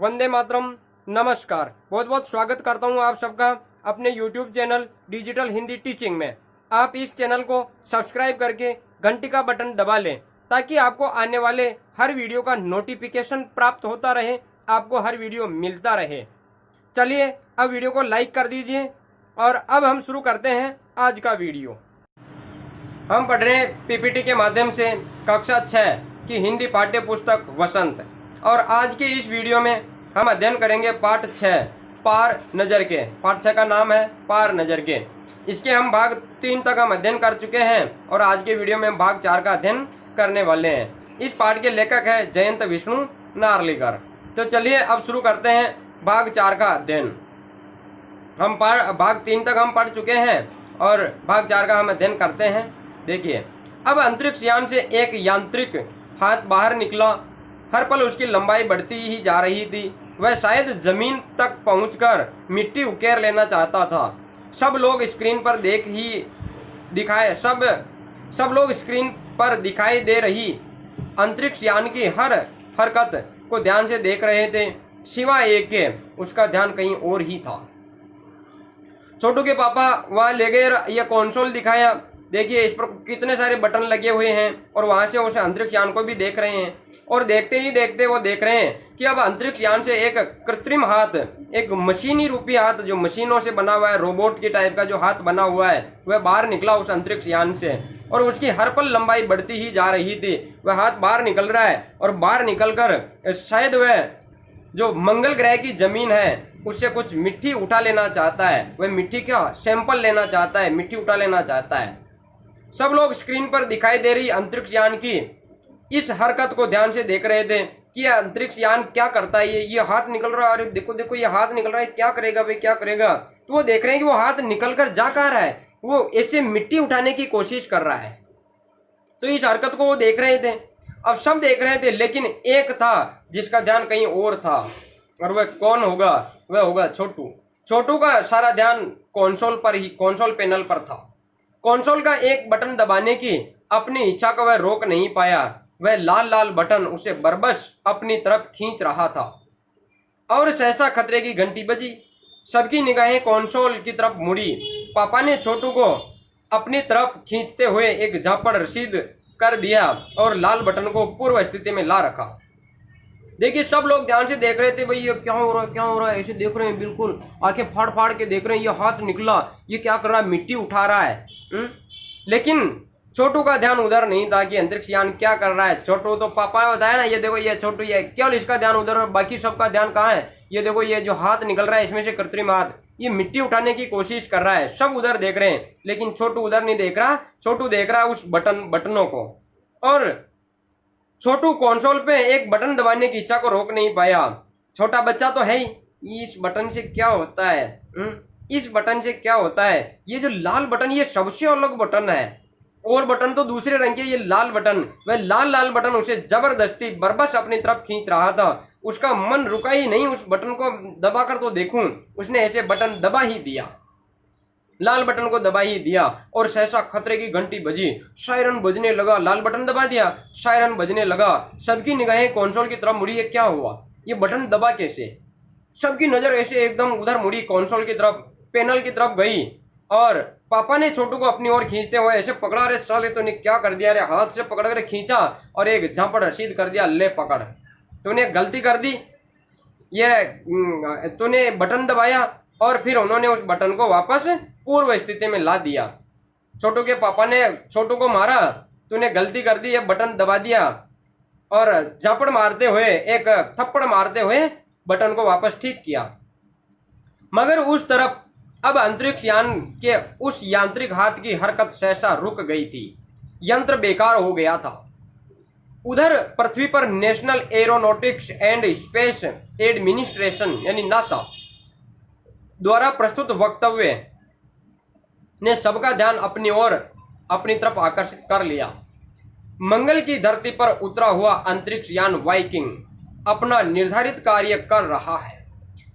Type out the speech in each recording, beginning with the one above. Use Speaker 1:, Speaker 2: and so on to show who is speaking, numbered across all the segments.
Speaker 1: वंदे मातरम। नमस्कार, बहुत बहुत स्वागत करता हूं आप सबका अपने YouTube channel digital Hindi teaching में। आप इस चैनल को सब्सक्राइब करके घंटी का बटन दबा लें ताकि आपको आने वाले हर वीडियो का नोटिफिकेशन प्राप्त होता रहे, आपको हर वीडियो मिलता रहे। चलिए अब वीडियो को लाइक कर दीजिए और अब हम शुरू करते हैं आज का वीडियो। हम पढ़ रहे हैं पीपीटी के माध्यम से कक्षा 6 की हिंदी पाठ्य पुस्तक वसंत, और आज के इस वीडियो में हम अध्ययन करेंगे पाठ 6 पार नज़र के। पाठ 6 का नाम है पार नज़र के। इसके हम भाग 3 तक हम अध्ययन कर चुके हैं और आज के वीडियो में हम भाग 4 का अध्ययन करने वाले हैं। इस पाठ के लेखक है जयंत विष्णु नार्लिकर। तो चलिए अब शुरू करते हैं भाग 4 का अध्ययन। हम भाग 3 तक हम पढ़ चुके हैं और भाग 4 का हम अध्ययन करते हैं। देखिए, अब अंतरिक्ष यान से एक यांत्रिक हाथ बाहर निकला। हर पल उसकी लंबाई बढ़ती ही जा रही थी। वह शायद जमीन तक पहुंचकर मिट्टी उकेर लेना चाहता था। सब लोग स्क्रीन पर दिखाई दे रही अंतरिक्ष यान की हर हरकत को ध्यान से देख रहे थे, सिवाय एक के उसका ध्यान कहीं और ही था। छोटू के पापा वहां ले गए, यह कंसोल दिखाया। देखिए इस पर कितने सारे बटन लगे हुए हैं और वहां से उस अंतरिक्ष यान को भी देख रहे हैं। और देखते ही देखते वो देख रहे हैं कि अब अंतरिक्ष यान से एक कृत्रिम हाथ, एक मशीनी रूपी हाथ, जो मशीनों से बना हुआ है, रोबोट के टाइप का जो हाथ बना हुआ है, वह बाहर निकला उस अंतरिक्ष यान से। और उसकी हर पल लंबाई बढ़ती ही जा रही थी। वह हाथ बाहर निकल रहा है और बाहर निकलकर शायद वह जो मंगल ग्रह की जमीन है उससे कुछ मिट्टी उठा लेना चाहता है। वह मिट्टी का सैंपल लेना चाहता है, मिट्टी उठा लेना चाहता है। सब लोग स्क्रीन पर दिखाई दे रही अंतरिक्ष यान की इस हरकत को ध्यान से देख रहे थे कि यह अंतरिक्ष यान क्या करता है। ये हाथ निकल रहा है, अरे देखो देखो ये हाथ निकल रहा है, क्या करेगा भाई, क्या करेगा। तो वो देख रहे हैं कि वो हाथ निकल कर जा कहाँ रहा है, वो ऐसे मिट्टी उठाने की कोशिश कर रहा है। तो इस हरकत को वो देख रहे थे। अब सब देख रहे थे, लेकिन एक था जिसका ध्यान कहीं और था, और वह कौन होगा? वह होगा छोटू। छोटू का सारा ध्यान कंसोल पर ही, कंसोल पैनल पर था। कंसोल का एक बटन दबाने की अपनी इच्छा को वह रोक नहीं पाया। वह लाल लाल बटन उसे बरबस अपनी तरफ खींच रहा था और सहसा खतरे की घंटी बजी। सबकी निगाहें कंसोल की तरफ मुड़ी। पापा ने छोटू को अपनी तरफ खींचते हुए एक झापड़ रसीद कर दिया और लाल बटन को पूर्व स्थिति में ला रखा। देखिए सब लोग ध्यान से देख रहे थे, भाई ये क्या हो रहा है, क्या हो रहा है, ऐसे देख रहे हैं, बिल्कुल आंखें फाड़ फाड़ के देख रहे हैं। ये हाथ निकला, ये क्या कर रहा है, मिट्टी उठा रहा है। लेकिन छोटू का ध्यान उधर नहीं था कि अंतरिक्ष यान क्या कर रहा है। छोटू तो पापा ने बताया ना, ये देखो ये छोटू, ये केवल इसका ध्यान उधर, और बाकी सबका ध्यान कहाँ है। ये देखो ये जो हाथ निकल रहा है इसमें से कृत्रिम हाथ, ये मिट्टी उठाने की कोशिश कर रहा है। सब उधर देख रहे हैं, लेकिन छोटू उधर नहीं देख रहा। छोटू देख रहा है उस बटनों को। और छोटू कंसोल पे एक बटन दबाने की इच्छा को रोक नहीं पाया। छोटा बच्चा तो है ही, इस बटन से क्या होता है, इस बटन से क्या होता है। ये जो लाल बटन, ये सबसे अलग बटन है, और बटन तो दूसरे रंग के, ये लाल बटन, वह लाल लाल बटन उसे जबरदस्ती बरबस अपनी तरफ खींच रहा था। उसका मन रुका ही नहीं, उस बटन को दबाकर तो देखूं। उसने ऐसे बटन दबा ही दिया, लाल बटन को दबा ही दिया, और सहसा खतरे की घंटी बजी। सायरन बजने लगा। लाल बटन दबा दिया, सायरन बजने लगा। सबकी निगाहें कंसोल की तरफ मुड़ी। ये क्या हुआ, ये बटन दबा कैसे? सबकी नजर ऐसे एकदम उधर मुड़ी, कंसोल की तरफ, पैनल की तरफ गई। और पापा ने छोटू को अपनी ओर खींचते हुए ऐसे पकड़ा। अरे साले तूने क्या कर दिया, अरे हाथ से पकड़ कर खींचा और एक झापड़ रसीद कर दिया, ले पकड़, तूने गलती कर दी, ये तूने बटन दबाया। और फिर उन्होंने उस बटन को वापस पूर्व स्थिति में ला दिया। छोटू के पापा ने छोटू को मारा, तूने गलती कर दी, ये बटन दबा दिया, और झापड़ मारते हुए, एक थप्पड़ मारते हुए बटन को वापस ठीक किया। मगर उस तरफ अब अंतरिक्ष यान के उस यांत्रिक हाथ की हरकत सहसा रुक गई थी। यंत्र बेकार हो गया था। उधर पृथ्वी पर national aeronautics and space administration यानी नासा द्वारा प्रस्तुत वक्तव्य ने सबका ध्यान अपनी ओर, अपनी तरफ आकर्षित कर लिया। मंगल की धरती पर उतरा हुआ अंतरिक्ष यान वाइकिंग अपना निर्धारित कार्य कर रहा है।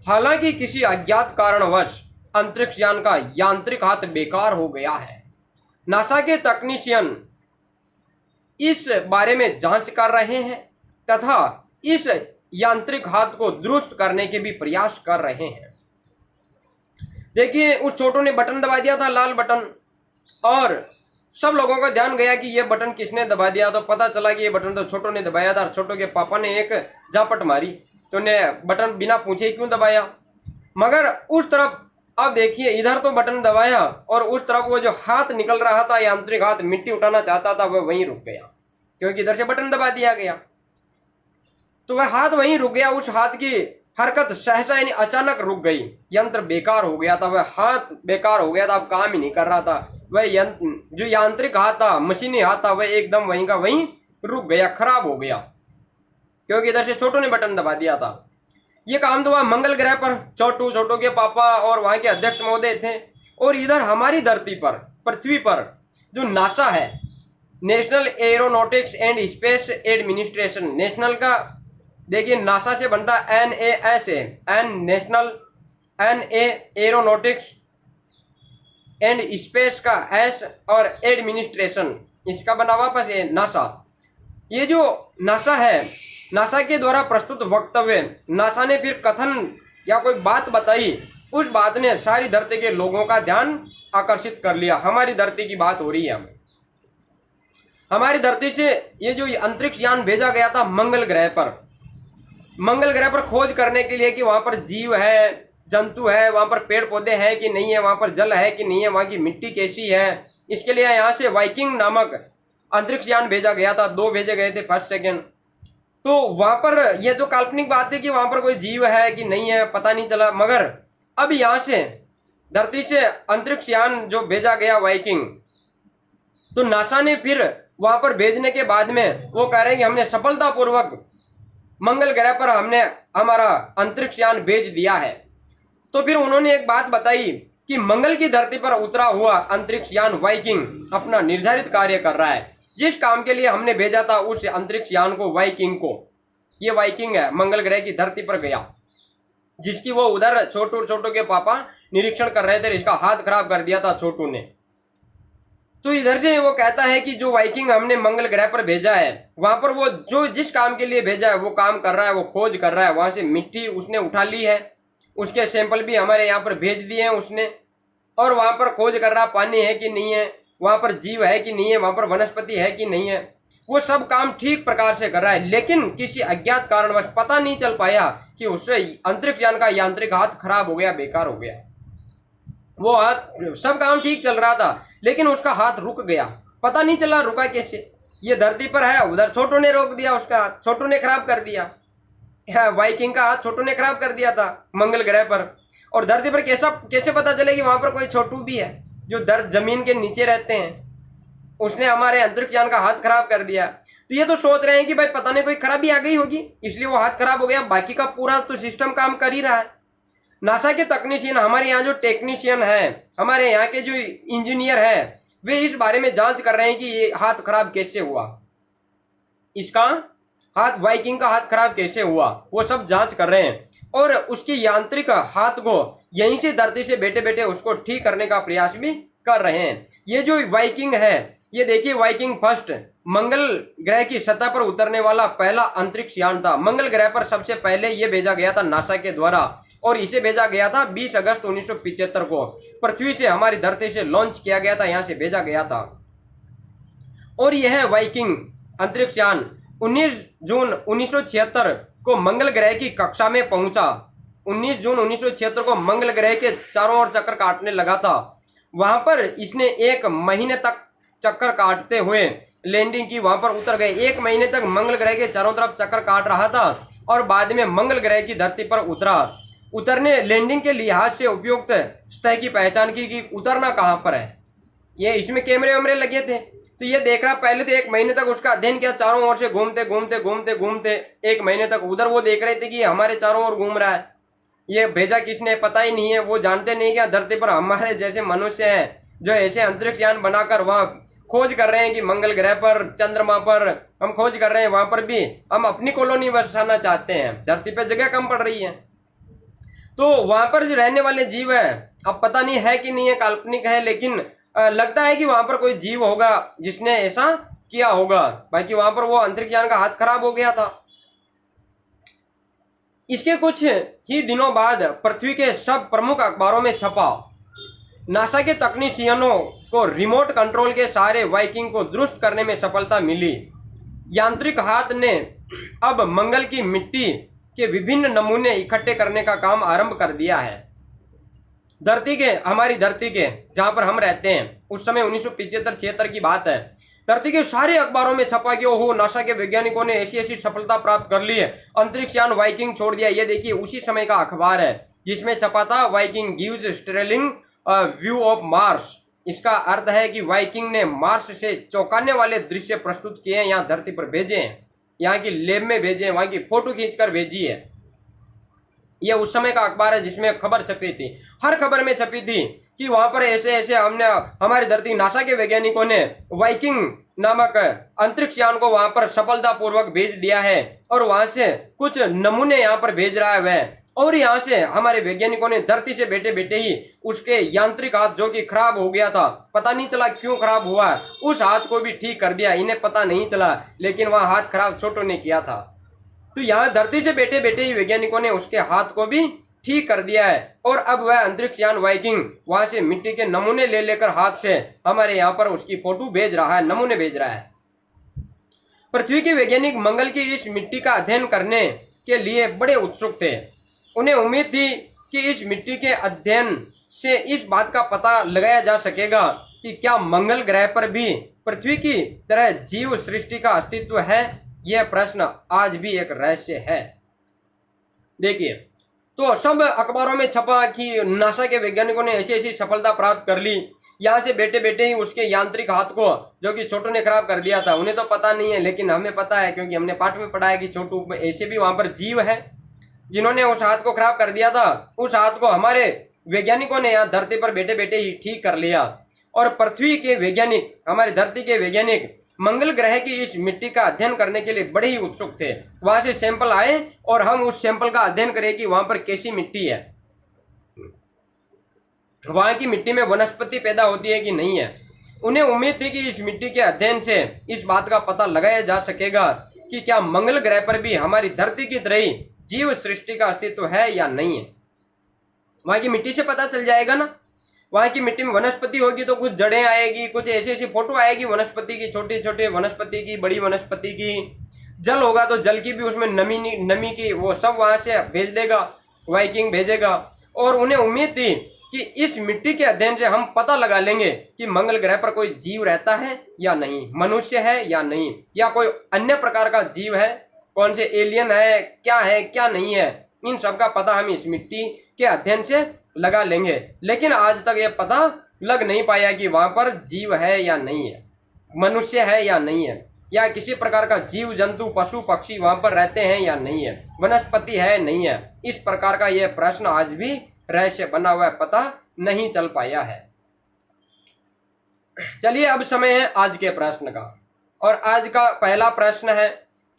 Speaker 1: हालांकि किसी अज्ञात कारणवश अंतरिक्ष यान का यांत्रिक हाथ बेकार हो गया है। नासा के तकनीशियन इस बारे में जांच कर रहे हैं तथा इस यांत्रिक हाथ को दुरुस्त करने के भी प्रयास कर रहे हैं। देखिए उस छोटू ने बटन दबा दिया था, लाल बटन, और सब लोगों का ध्यान गया कि ये बटन किसने दबा दिया। तो पता चला कि ये बटन तो छोटू ने दबाया था। छोटू के पापा ने एक झापट मारी तो ने बटन बिना पूछे क्यों दबाया। मगर उस तरफ अब देखिए, इधर तो बटन दबाया और उस तरफ वो जो हाथ निकल रहा था, यांत्रिक हाथ मिट्टी उठाना चाहता था, वह वहीं रुक गया क्योंकि इधर से बटन दबा दिया गया। तो वह हाथ वहीं रुक गया। उस हाथ की हरकत सहसा यानी अचानक रुक गई। यंत्र बेकार हो गया था, वह हाथ बेकार हो गया था, अब काम ही नहीं कर रहा था। वह जो यांत्रिक हाथ था, मशीनी हाथ था, वह एकदम वहीं का वहीं रुक गया, खराब हो गया क्योंकि इधर से छोटू ने बटन दबा दिया था। ये काम तो हुआ मंगल ग्रह पर। छोटू के पापा और वहां के अध्यक्ष महोदय थे। और इधर हमारी धरती पर, पृथ्वी पर जो नासा है, national aeronautics and space administration, national का देखिए नासा से बनता NAS है, national, NA aeronautics and space का S और एडमिनिस्ट्रेशन इसका बना वापस है नासा। ये जो नासा है, नासा के द्वारा प्रस्तुत वक्तव्य, नासा ने फिर कथन या कोई बात बताई, उस बात ने सारी धरती के लोगों का ध्यान आकर्षित कर लिया। हमारी धरती की बात हो रही है। हमारी धरती से ये जो अंतरिक्ष यान भेजा गया था मंगल ग्रह पर खोज करने के लिए कि वहां पर जीव है, जंतु है, वहां पर पेड़ पौधे हैं कि नहीं है, वहां पर जल है कि नहीं है, वहां की मिट्टी कैसी है। इसके लिए यहाँ से वाइकिंग नामक अंतरिक्ष यान भेजा गया था। 2 भेजे गए थे, फर्स्ट सेकेंड। तो वहां पर यह जो काल्पनिक बात है कि वहां पर कोई जीव है कि नहीं है पता नहीं चला। मगर अब यहाँ से धरती से अंतरिक्ष यान जो भेजा गया वाइकिंग, तो नासा ने फिर वहां पर भेजने के बाद में वो कह रहे हैं कि हमने सफलतापूर्वक मंगल ग्रह पर हमने हमारा अंतरिक्ष यान भेज दिया है। तो फिर उन्होंने एक बात बताई कि मंगल की धरती पर उतरा हुआ अंतरिक्ष यान वाइकिंग अपना निर्धारित कार्य कर रहा है। जिस काम के लिए हमने भेजा था उस अंतरिक्ष यान को, वाइकिंग को, ये वाइकिंग है, मंगल ग्रह की धरती पर गया, जिसकी वो उधर छोटू के पापा निरीक्षण कर रहे थे। इसका हाथ खराब कर दिया था छोटू ने। तो इधर से वो कहता है कि जो वाइकिंग हमने मंगल ग्रह पर भेजा है, वहां पर वो जो जिस काम के लिए भेजा है वो काम कर रहा है, वो खोज कर रहा है। वहां से मिट्टी उसने उठा ली है, उसके सैंपल भी हमारे यहाँ पर भेज दिए हैं उसने, और वहां पर खोज कर रहा पानी है कि नहीं है, वहां पर जीव है कि नहीं है, वहां पर वनस्पति है कि नहीं है। वो सब काम ठीक प्रकार से कर रहा है। लेकिन किसी अज्ञात कारणवश पता नहीं चल पाया कि उससे अंतरिक्ष यान का यांत्रिक हाथ खराब हो गया, बेकार हो गया। वो हाथ, सब काम ठीक चल रहा था लेकिन उसका हाथ रुक गया, पता नहीं चला रुका कैसे। ये धरती पर है, उधर छोटू ने रोक दिया, उसका हाथ छोटू ने खराब कर दिया। वाइकिंग का हाथ छोटू ने खराब कर दिया था मंगल ग्रह पर। और धरती पर कैसे पता चलेगी वहां पर कोई छोटू भी है जो जमीन के नीचे रहते हैं। उसने हमारे अंतरिक्ष यान का हाथ खराब कर दिया। तो ये तो सोच रहे हैं कि भाई पता नहीं कोई खराबी आ गई होगी इसलिए वो हाथ खराब हो गया, बाकी का पूरा तो सिस्टम काम कर ही रहा है। नासा के तकनीशियन, हमारे यहाँ जो टेक्नीशियन है, हमारे यहाँ के जो इंजीनियर है, वे इस बारे में जांच कर रहे हैं कि ये हाथ खराब कैसे हुआ, इसका हाथ, वाइकिंग का हाथ खराब कैसे हुआ, वो सब जांच कर रहे हैं। और उसकी यांत्रिक हाथ को यहीं से धरती से बैठे बैठे उसको ठीक करने का प्रयास भी कर रहे हैं। ये जो वाइकिंग है, ये देखिए वाइकिंग फर्स्ट मंगल ग्रह की सतह पर उतरने वाला पहला अंतरिक्ष यान था। मंगल ग्रह पर सबसे पहले ये भेजा गया था नासा के द्वारा, और इसे भेजा गया था 20 अगस्त 1975 को। पृथ्वी से, हमारी धरती से लॉन्च किया गया था, यहां से भेजा गया था। और यह वाइकिंग अंतरिक्ष यान 19 जून 1976 को मंगल ग्रह की कक्षा में पहुंचा। 19 जून 1976 को मंगल ग्रह के चारों ओर चक्कर काटने लगा था। वहां पर इसने 1 महीने तक चक्कर काटते हुए लैंडिंग की, वहां पर उतर गए। 1 महीने तक मंगल ग्रह के चारों तरफ चक्कर काट रहा था और बाद में मंगल ग्रह की धरती पर उतरा। उतरने, लैंडिंग के लिहाज से उपयुक्त सतह की पहचान की कि उतरना कहां पर है। ये इसमें कैमरे वैमरे लगे थे, तो ये देख रहा। पहले तो 1 महीने तक उसका अध्ययन किया, चारों ओर से घूमते घूमते घूमते घूमते 1 महीने तक उधर वो देख रहे थे कि हमारे चारों ओर घूम रहा है। ये भेजा किसने पता ही नहीं है। वो जानते नहीं क्या धरती पर हमारे जैसे मनुष्य हैं जो ऐसे अंतरिक्ष यान बनाकर वहां खोज कर रहे हैं कि मंगल ग्रह पर, चंद्रमा पर हम खोज कर रहे हैं, वहां पर भी हम अपनी कॉलोनी बसाना चाहते हैं। धरती पर जगह कम पड़ रही है, तो वहां पर जो रहने वाले जीव है, अब पता नहीं है कि नहीं है, काल्पनिक है, लेकिन लगता है कि वहां पर कोई जीव होगा जिसने ऐसा किया होगा। बाकी वहां पर वो अंतरिक्ष यान का हाथ खराब हो गया था। इसके कुछ ही दिनों बाद पृथ्वी के सब प्रमुख अखबारों में छपा। नासा के तकनीशियनों को रिमोट कंट्रोल के सारे वाइकिंग को दुरुस्त करने में सफलता मिली। यांत्रिक हाथ ने अब मंगल की मिट्टी के विभिन्न नमूने इकट्ठे करने का काम आरंभ कर दिया है। हमारी धरती के जहां पर हम रहते हैं, उस समय 1975-76 की बात है, धरती के सारे अखबारों में छपा कि ओहो, नासा के वैज्ञानिकों ने ऐसी ऐसी सफलता प्राप्त कर ली है, अंतरिक्ष यान वाइकिंग छोड़ दिया। ये देखिए उसी समय का अखबार है जिसमें छपा था Viking gives sterling view of Mars. इसका अर्थ है कि वाइकिंग ने मार्स से चौंकाने वाले दृश्य प्रस्तुत किए हैं, यहाँ धरती पर भेजे हैं, यहाँ की लैब में भेजे हैं, वहां की फोटो खींचकर भेजी है। यह उस समय का अखबार है जिसमें खबर छपी थी। हर खबर में छपी थी कि वहां पर ऐसे ऐसे हमारी धरती नासा के वैज्ञानिकों ने वाइकिंग नामक अंतरिक्ष यान को वहां पर सफलतापूर्वक भेज दिया है और वहां से कुछ नमूने यहाँ पर भेज रहा है वह। और यहाँ से हमारे वैज्ञानिकों ने धरती से बैठे बैठे ही उसके यांत्रिक हाथ जो कि खराब हो गया था, पता नहीं चला क्यों खराब हुआ, उस हाथ को भी ठीक कर दिया। इन्हें पता नहीं चला, लेकिन वह हाथ खराब छोटू ने किया था। तो यहाँ धरती से बैठे बैठे ही वैज्ञानिकों ने उसके हाथ को भी ठीक कर दिया है और अब वह अंतरिक्ष यान वाइकिंग वहां से मिट्टी के नमूने ले लेकर हाथ से हमारे यहाँ पर उसकी फोटो भेज रहा है, नमूने भेज रहा है। पृथ्वी के वैज्ञानिक मंगल की इस मिट्टी का अध्ययन करने के लिए बड़े उत्सुक थे। उन्हें उम्मीद थी कि इस मिट्टी के अध्ययन से इस बात का पता लगाया जा सकेगा कि क्या मंगल ग्रह पर भी पृथ्वी की तरह जीव सृष्टि का अस्तित्व है। यह प्रश्न आज भी एक रहस्य है। देखिए, तो सब अखबारों में छपा कि नासा के वैज्ञानिकों ने ऐसी ऐसी सफलता प्राप्त कर ली। यहाँ से बैठे बैठे ही उसके यांत्रिक हाथ को जो कि छोटू ने खराब कर दिया था, उन्हें तो पता नहीं है, लेकिन हमें पता है क्योंकि हमने पाठ में पढ़ा है कि छोटू ऐसे भी वहां पर जीव है जिन्होंने उस हाथ को खराब कर दिया था। उस हाथ को हमारे वैज्ञानिकों ने यहाँ धरती पर बैठे बैठे ही ठीक कर लिया और पृथ्वी के वैज्ञानिक, हमारी धरती के वैज्ञानिक मंगल ग्रह की इस मिट्टी का अध्ययन करने के लिए बड़े ही उत्सुक थे। वहां से सैंपल आए और हम उस सैंपल का अध्ययन करें कि वहां पर कैसी मिट्टी है, वहां की मिट्टी में वनस्पति पैदा होती है कि नहीं है। उन्हें उम्मीद थी कि इस मिट्टी के अध्ययन से इस बात का पता लगाया जा सकेगा कि क्या मंगल ग्रह पर भी हमारी धरती की तरह ही जीव सृष्टि का अस्तित्व है या नहीं है। वहां की मिट्टी से पता चल जाएगा ना। वहां की मिट्टी में वनस्पति होगी तो कुछ जड़ें आएगी, कुछ ऐसी ऐसी फोटो आएगी वनस्पति की, छोटी छोटी वनस्पति की, बड़ी वनस्पति की। जल होगा तो जल की भी उसमें नमी की, वो सब वहां से भेज देगा, वाइकिंग भेजेगा। और उन्हें उम्मीद थी कि इस मिट्टी के अध्ययन से हम पता लगा लेंगे कि मंगल ग्रह पर कोई जीव रहता है या नहीं, मनुष्य है या नहीं, या कोई अन्य प्रकार का जीव है, कौन से एलियन है क्या नहीं है। इन सब का पता हम इस मिट्टी के अध्ययन से लगा लेंगे। लेकिन आज तक यह पता लग नहीं पाया कि वहां पर जीव है या नहीं है, मनुष्य है या नहीं है, या किसी प्रकार का जीव जंतु पशु पक्षी वहां पर रहते हैं या नहीं है, वनस्पति है नहीं है। इस प्रकार का यह प्रश्न आज भी रहस्य बना हुआ है, पता नहीं चल पाया है। चलिए अब समय है आज के प्रश्न का। और आज का पहला प्रश्न है,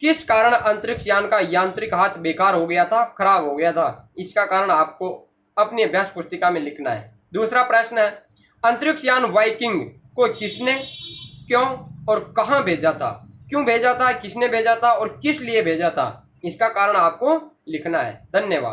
Speaker 1: किस कारण अंतरिक्ष यान का यांत्रिक हाथ बेकार हो गया था, खराब हो गया था। इसका कारण आपको अपनी अभ्यास पुस्तिका में लिखना है। दूसरा प्रश्न है, अंतरिक्ष यान वाइकिंग को किसने, क्यों और कहां भेजा था, क्यों भेजा था, किसने भेजा था और किस लिए भेजा था। इसका कारण आपको लिखना है। धन्यवाद।